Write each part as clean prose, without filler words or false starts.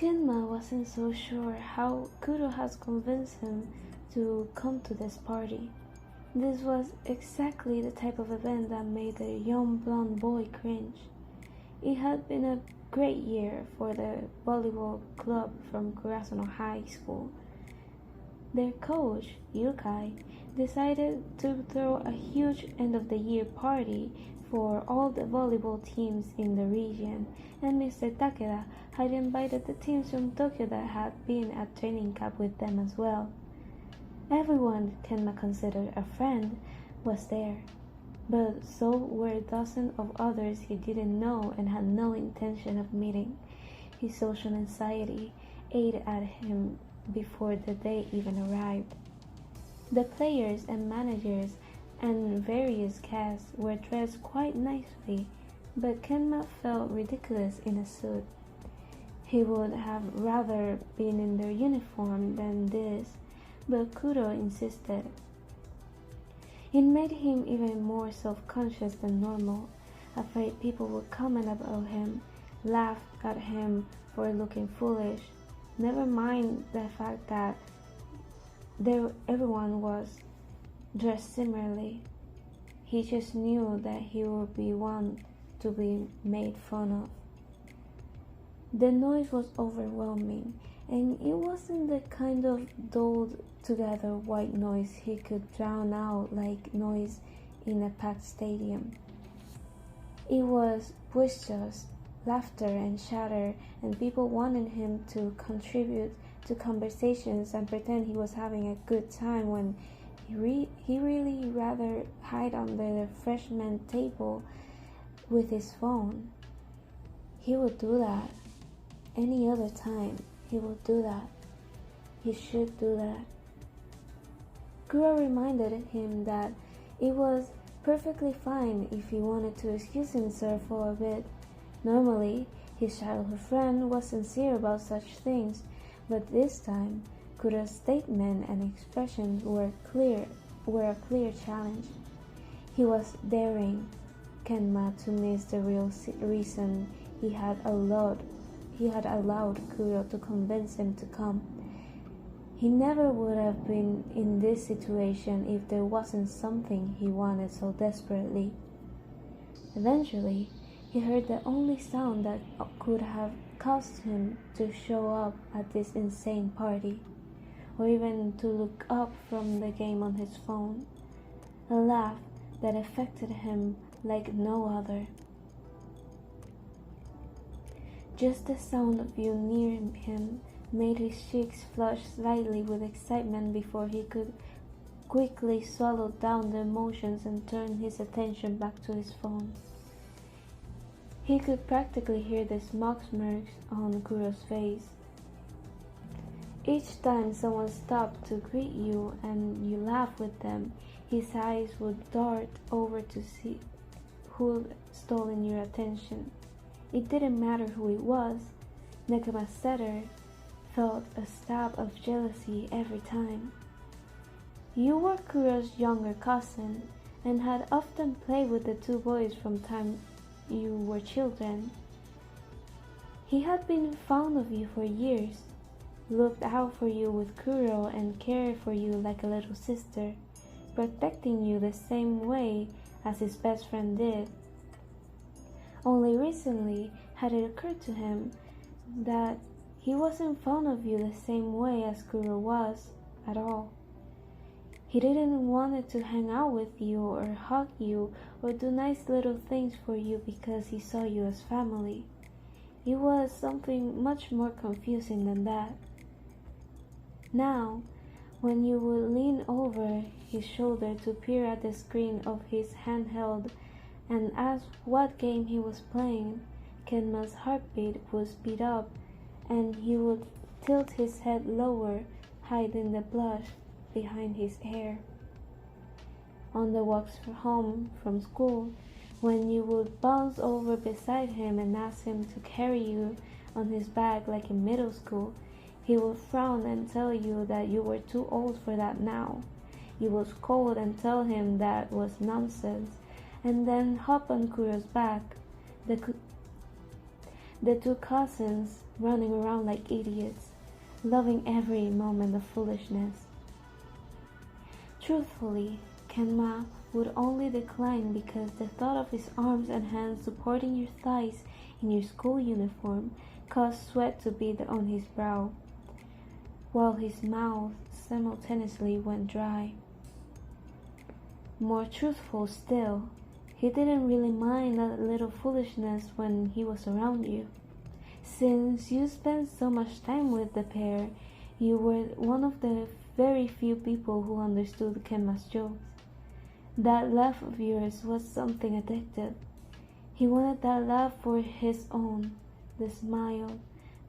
Kenma wasn't so sure how Kuroo had convinced him to come to this party. This was exactly the type of event that made the young blonde boy cringe. It had been a great year for the volleyball club from Kuroo High School. Their coach, Yukai, decided to throw a huge end-of-the-year party for all the volleyball teams in the region, and Mr. Takeda had invited the teams from Tokyo that had been at training camp with them as well. Everyone Kenma considered a friend was there, but so were dozens of others he didn't know and had no intention of meeting. His social anxiety ate at him before the day even arrived. The players and managers and various casts were dressed quite nicely, but Kenma felt ridiculous in a suit. He would have rather been in their uniform than this, but Kuroo insisted. It made him even more self-conscious than normal, afraid people would comment about him, laugh at him for looking foolish. Never mind the fact that everyone was dressed similarly. He just knew that he would be one to be made fun of. The noise was overwhelming, and it wasn't the kind of dulled together white noise he could drown out like noise in a packed stadium. It was boisterous laughter and chatter, and people wanted him to contribute to conversations and pretend he was having a good time when he really rather hide under the freshman table with his phone. He would do that. Any other time, he would do that. He should do that. Kuroo reminded him that it was perfectly fine if he wanted to excuse himself for a bit. Normally, his childhood friend was sincere about such things, but this time, Kuroo's statement and expressions were a clear challenge. He was daring Kenma to miss the real reason he had allowed Kuroo to convince him to come. He never would have been in this situation if there wasn't something he wanted so desperately. Eventually, he heard the only sound that could have caused him to show up at this insane party, or even to look up from the game on his phone. A laugh that affected him like no other. Just the sound of you near him made his cheeks flush slightly with excitement before he could quickly swallow down the emotions and turn his attention back to his phone. He could practically hear the smug smirks on Kuroo's face. Each time someone stopped to greet you and you laughed with them, his eyes would dart over to see who'd stolen your attention. It didn't matter who it was. Nekama Setter felt a stab of jealousy every time. You were Kuroo's younger cousin and had often played with the two boys from time you were children. He had been fond of you for years, looked out for you with Kuroo and cared for you like a little sister, protecting you the same way as his best friend did. Only recently had it occurred to him that he wasn't fond of you the same way as Kuroo was at all. He didn't want to hang out with you or hug you or do nice little things for you because he saw you as family. It was something much more confusing than that. Now, when you would lean over his shoulder to peer at the screen of his handheld and ask what game he was playing, Kenma's heartbeat would speed up and he would tilt his head lower, hiding the blush behind his hair. On the walks home from school, when you would bounce over beside him and ask him to carry you on his back like in middle school, he would frown and tell you that you were too old for that now. You would scold and tell him that was nonsense, and then hop on Kuroo's back. The two cousins running around like idiots, loving every moment of foolishness. Truthfully, Kenma would only decline because the thought of his arms and hands supporting your thighs in your school uniform caused sweat to bead on his brow, while his mouth simultaneously went dry. More truthful still, he didn't really mind that little foolishness when he was around you. Since you spent so much time with the pair, you were one of the very few people who understood Kenma's jokes. That laugh of yours was something addictive. He wanted that laugh for his own, the smile,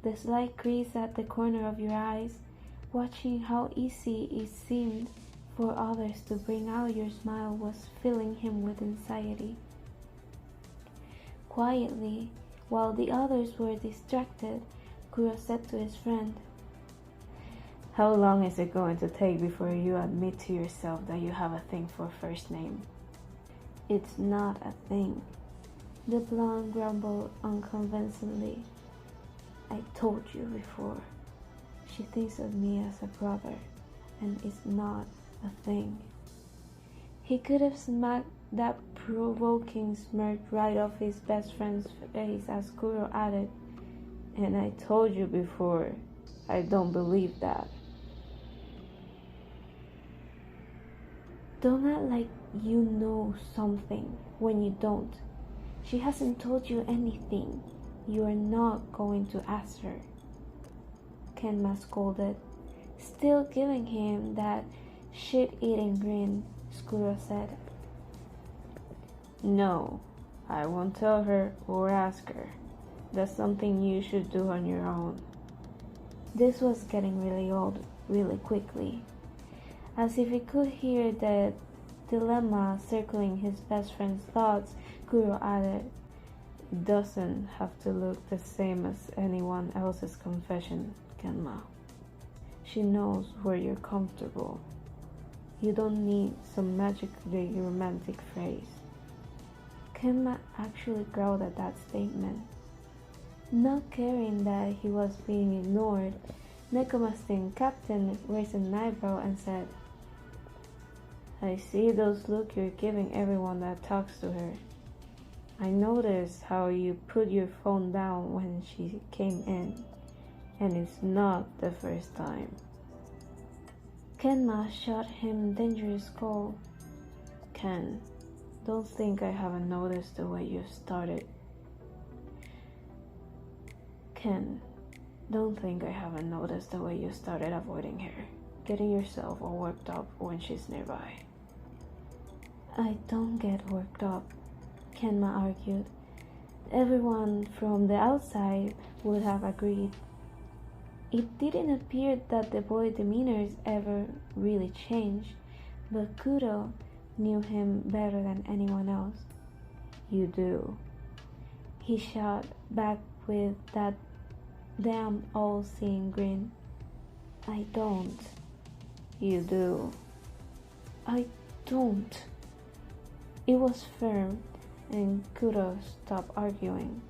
the slight crease at the corner of your eyes, watching how easy it seemed for others to bring out your smile was filling him with anxiety. Quietly, while the others were distracted, Kuroo said to his friend, "How long is it going to take before you admit to yourself that you have a thing for first name?" "It's not a thing," the blonde grumbled unconvincingly. "I told you before. She thinks of me as a brother, and it's not a thing." He could have smacked that provoking smirk right off his best friend's face as Kuroo added, "And I told you before, I don't believe that." Don't act like you know something when you don't. She hasn't told you anything. You are not going to ask her, Kenma scolded. Still giving him that shit-eating grin, Kuroo said, "No, I won't tell her or ask her. That's something you should do on your own." This was getting really old really quickly. As if he could hear the dilemma circling his best friend's thoughts, Kuroo added, "It doesn't have to look the same as anyone else's confession, Kenma. She knows where you're comfortable. You don't need some magically romantic phrase." Kenma actually growled at that statement. Not caring that he was being ignored, Nekoma's captain raised an eyebrow and said, "I see those looks you're giving everyone that talks to her. I noticed how you put your phone down when she came in, and it's not the first time." Kenma shot him dangerous cold. "Ken, don't think I haven't noticed the way you started. Ken, don't think I haven't noticed the way you started avoiding her, getting yourself all worked up when she's nearby." "I don't get worked up," Kenma argued. Everyone from the outside would have agreed. It didn't appear that the boy's demeanor ever really changed, but Kuroo knew him better than anyone else. "You do," he shot back with that damn all-seeing grin. "I don't." "You do." "I don't." It was firm, and Kuroo stopped arguing.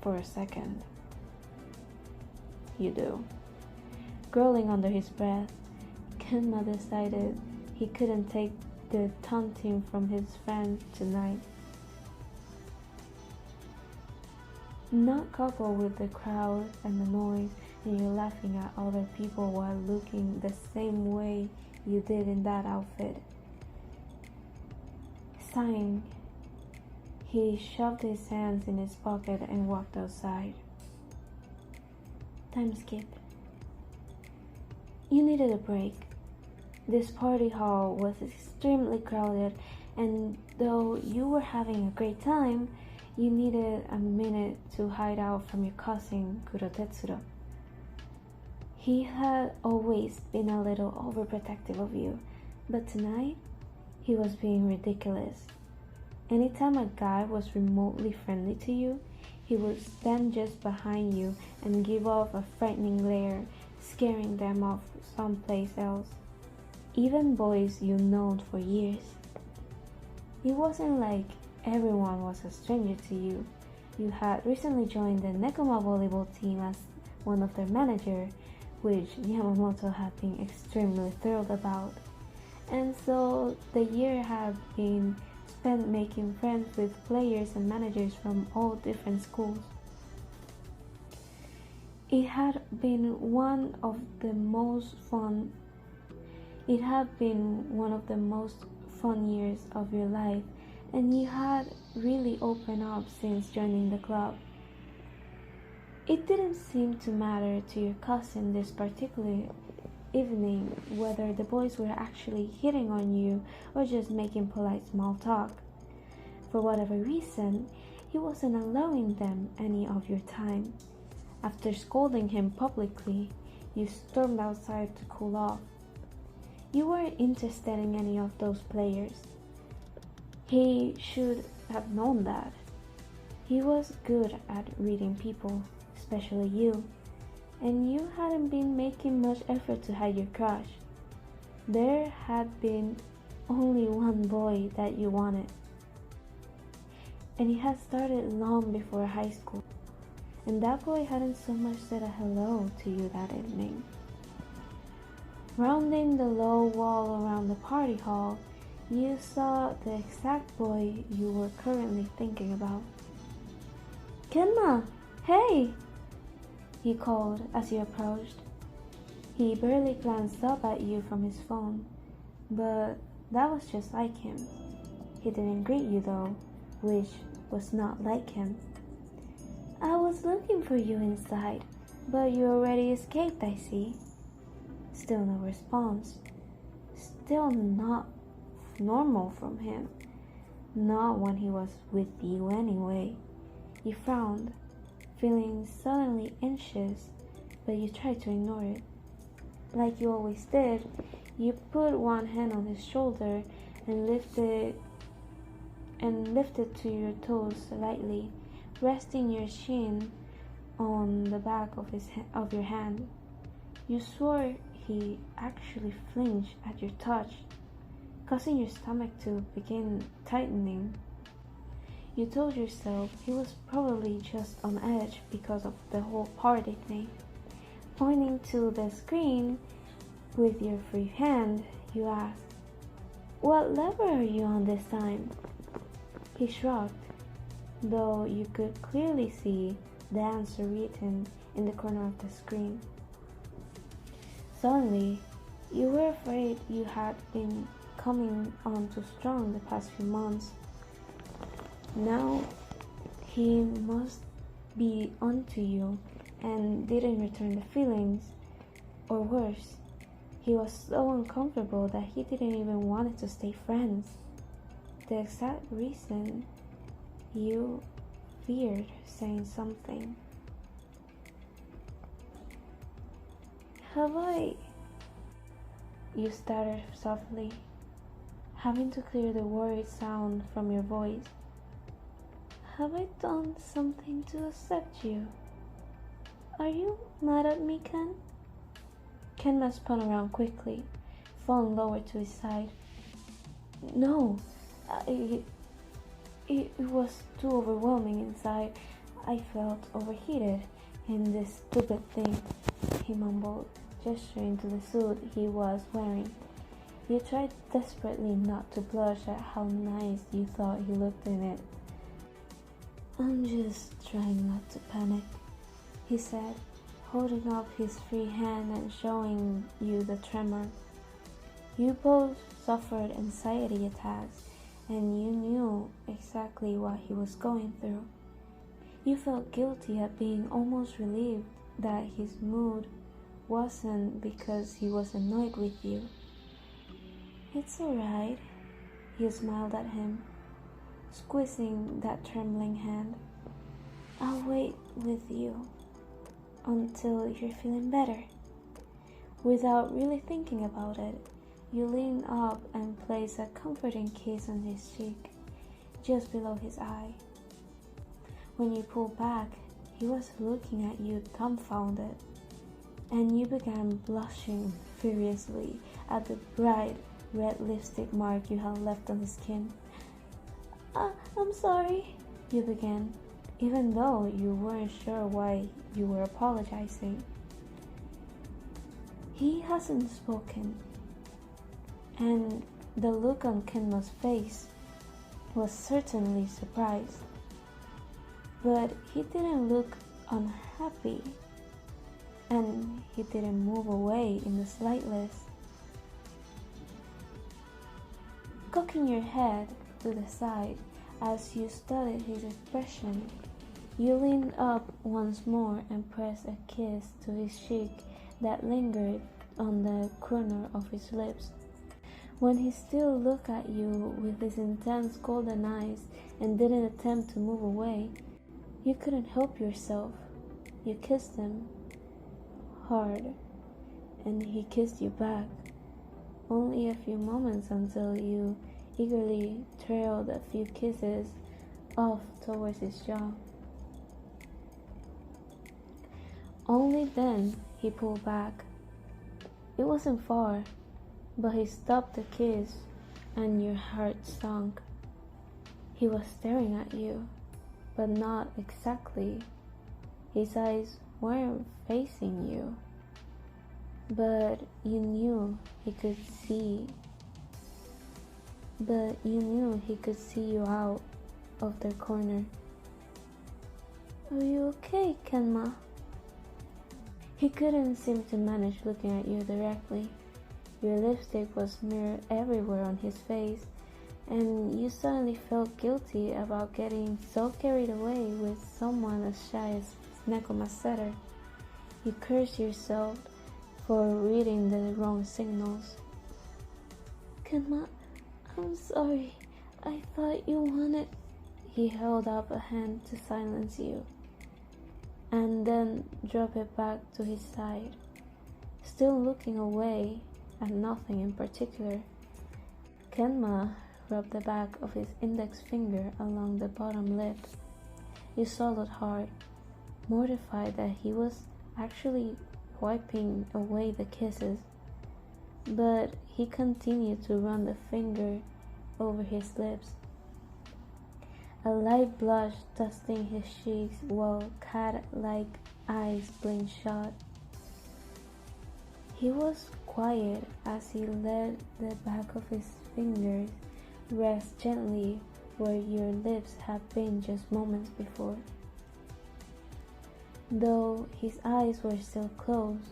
For a second. "You do." Growling under his breath, Kenma decided he couldn't take the taunting from his friend tonight. Not coupled with the crowd and the noise, and you laughing at other people while looking the same way you did in that outfit. Sighing, he shoved his hands in his pocket and walked outside. Time skip. You needed a break. This party hall was extremely crowded, and though you were having a great time, you needed a minute to hide out from your cousin Kuroo. He had always been a little overprotective of you, but tonight he was being ridiculous. Anytime a guy was remotely friendly to you, he would stand just behind you and give off a frightening glare, scaring them off someplace else. Even boys you've known for years. It wasn't like everyone was a stranger to you. you had recently joined the Nekoma volleyball team as one of their managers, which Yamamoto had been extremely thrilled about. And so the year had been spent making friends with players and managers from all different schools. It had been one of the most fun years of your life, and you had really opened up since joining the club. It didn't seem to matter to your cousin this particular evening whether the boys were actually hitting on you or just making polite small talk. For whatever reason, he wasn't allowing them any of your time. After scolding him publicly, you stormed outside to cool off. You weren't interested in any of those players. He should have known that. He was good at reading people, especially you, and you hadn't been making much effort to hide your crush. There had been only one boy that you wanted, and it had started long before high school, and that boy hadn't so much said a hello to you that evening. Rounding the low wall around the party hall, you saw the exact boy you were currently thinking about. "Kenma, hey!" he called as you approached. He barely glanced up at you from his phone, but that was just like him. He didn't greet you though, which was not like him. "I was looking for you inside, but you already escaped, I see." Still no response. Still not normal from him. Not when he was with you anyway. You frowned, feeling suddenly anxious, but you tried to ignore it. Like you always did, you put one hand on his shoulder and lifted to your toes slightly, resting your chin on the back of your hand. You swore he actually flinched at your touch, causing your stomach to begin tightening. You told yourself he was probably just on edge because of the whole party thing. Pointing to the screen with your free hand, you asked, "What lever are you on this time?" He shrugged, though you could clearly see the answer written in the corner of the screen. Suddenly, you were afraid you had been coming on too strong the past few months. Now, he must be onto you and didn't return the feelings, or worse, he was so uncomfortable that he didn't even want to stay friends. The exact reason you feared saying something. "Have I?" You stuttered softly, having to clear the worried sound from your voice. "Have I done something to upset you? Are you mad at me, Ken?" Kenma spun around quickly, falling lower to his side. "No, it was too overwhelming inside. I felt overheated in this stupid thing," he mumbled, gesturing to the suit he was wearing. You tried desperately not to blush at how nice you thought he looked in it. "I'm just trying not to panic," he said, holding up his free hand and showing you the tremor. You both suffered anxiety attacks, and you knew exactly what he was going through. You felt guilty at being almost relieved that his mood wasn't because he was annoyed with you. "It's alright," you smiled at him, squeezing that trembling hand. "I'll wait with you until you're feeling better." Without really thinking about it, you leaned up and placed a comforting kiss on his cheek, just below his eye. When you pulled back, he was looking at you dumbfounded, and you began blushing furiously at the bright red lipstick mark you had left on his skin. I'm sorry," you began, even though you weren't sure why you were apologizing. He hasn't spoken, and the look on Kenma's face was certainly surprised, but he didn't look unhappy, and he didn't move away in the slightest. Cocking your head to the side as you studied his expression, you leaned up once more and pressed a kiss to his cheek that lingered on the corner of his lips. When he still looked at you with his intense golden eyes and didn't attempt to move away, you couldn't help yourself. You kissed him hard, and he kissed you back. Only a few moments until you eagerly trailed a few kisses off towards his jaw. Only then he pulled back. It wasn't far, but he stopped the kiss and your heart sunk. He was staring at you, but not exactly. His eyes weren't facing you, but you knew he could see. You out of their corner. Are you okay, Kenma? He couldn't seem to manage looking at you directly. Your lipstick was smeared everywhere on his face, and you suddenly felt guilty about getting so carried away with someone as shy as Nekoma Setter. You cursed yourself for reading the wrong signals. Kenma, I'm sorry. I thought you wanted... He held up a hand to silence you, and then dropped it back to his side, still looking away at nothing in particular. Kenma rubbed the back of his index finger along the bottom lip. You swallowed hard, mortified that he was actually wiping away the kisses, but he continued to run the finger over his lips. A light blush dusting his cheeks while cat-like eyes blinked shut. He was quiet as he let the back of his fingers rest gently where your lips had been just moments before. Though his eyes were still closed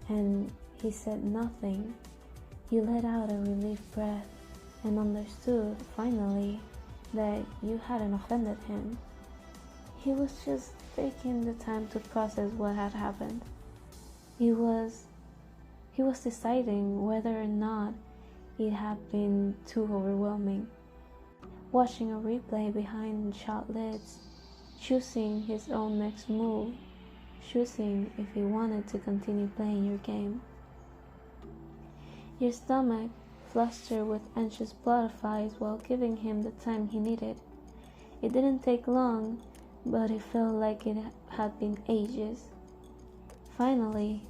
and he said nothing, you let out a relieved breath and understood finally that you hadn't offended him. He was just taking the time to process what had happened. He was deciding whether or not it had been too overwhelming. Watching a replay behind shut lids, choosing his own next move, choosing if he wanted to continue playing your game. Your stomach flustered with anxious butterflies while giving him the time he needed. It didn't take long, but it felt like it had been ages. Finally,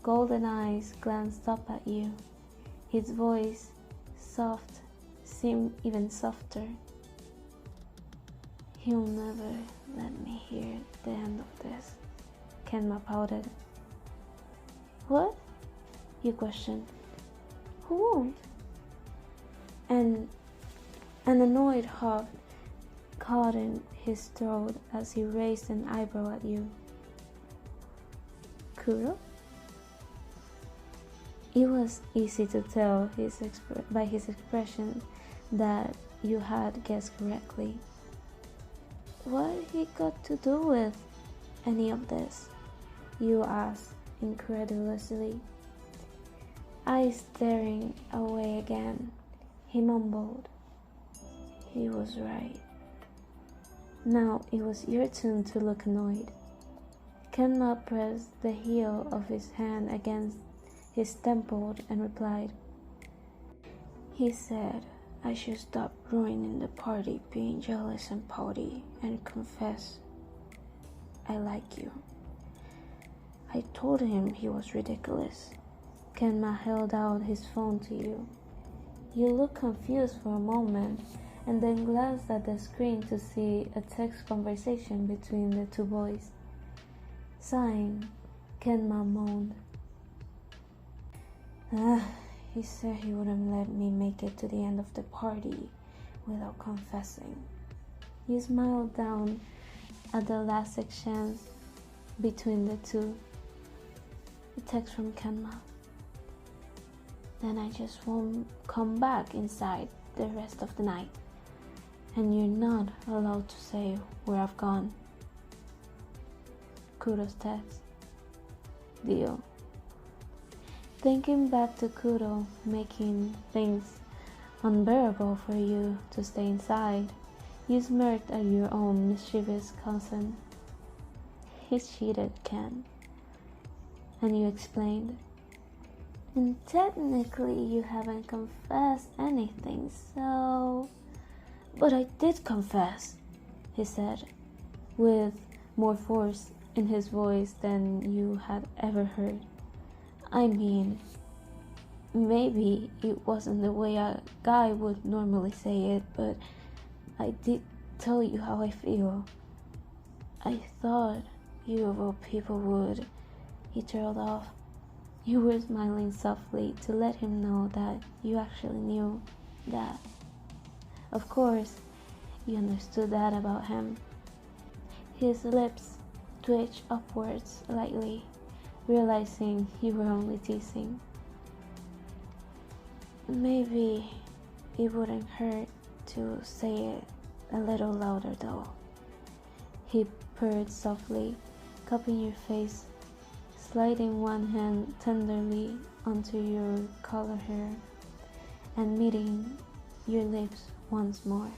golden eyes glanced up at you. His voice, soft, seemed even softer. He'll never let me hear the end of this, Kenma pouted. What? You questioned. Who won't? And an annoyed huff caught in his throat as he raised an eyebrow at you. Kuroo? It was easy to tell by his expression that you had guessed correctly. What he got to do with any of this? You asked incredulously. Eyes staring away again, he mumbled. He was right. Now it was your turn to look annoyed. Kenma pressed the heel of his hand against his temple and replied. He said I should stop ruining the party, being jealous and pouty, and confess I like you. I told him he was ridiculous. Kenma held out his phone to you. You looked confused for a moment and then glanced at the screen to see a text conversation between the two boys. Sighing, Kenma moaned. He said he wouldn't let me make it to the end of the party without confessing. You smiled down at the last exchange between the two. A text from Kenma. Then I just won't come back inside the rest of the night. And you're not allowed to say where I've gone. Kuroo's text. Deal. Thinking back to Kuroo making things unbearable for you to stay inside, you smirked at your own mischievous cousin. He's cheated, Ken. And you explained. And technically you haven't confessed anything, so... But I did confess, he said, with more force in his voice than you had ever heard. I mean, maybe it wasn't the way a guy would normally say it, but I did tell you how I feel. I thought you of all people would. He trailed off. You were smiling softly to let him know that you actually knew that. Of course, you understood that about him. His lips twitched upwards slightly, realizing you were only teasing. Maybe it wouldn't hurt to say it a little louder though. He purred softly, cupping your face, sliding one hand tenderly onto your collar hair, and meeting your lips once more.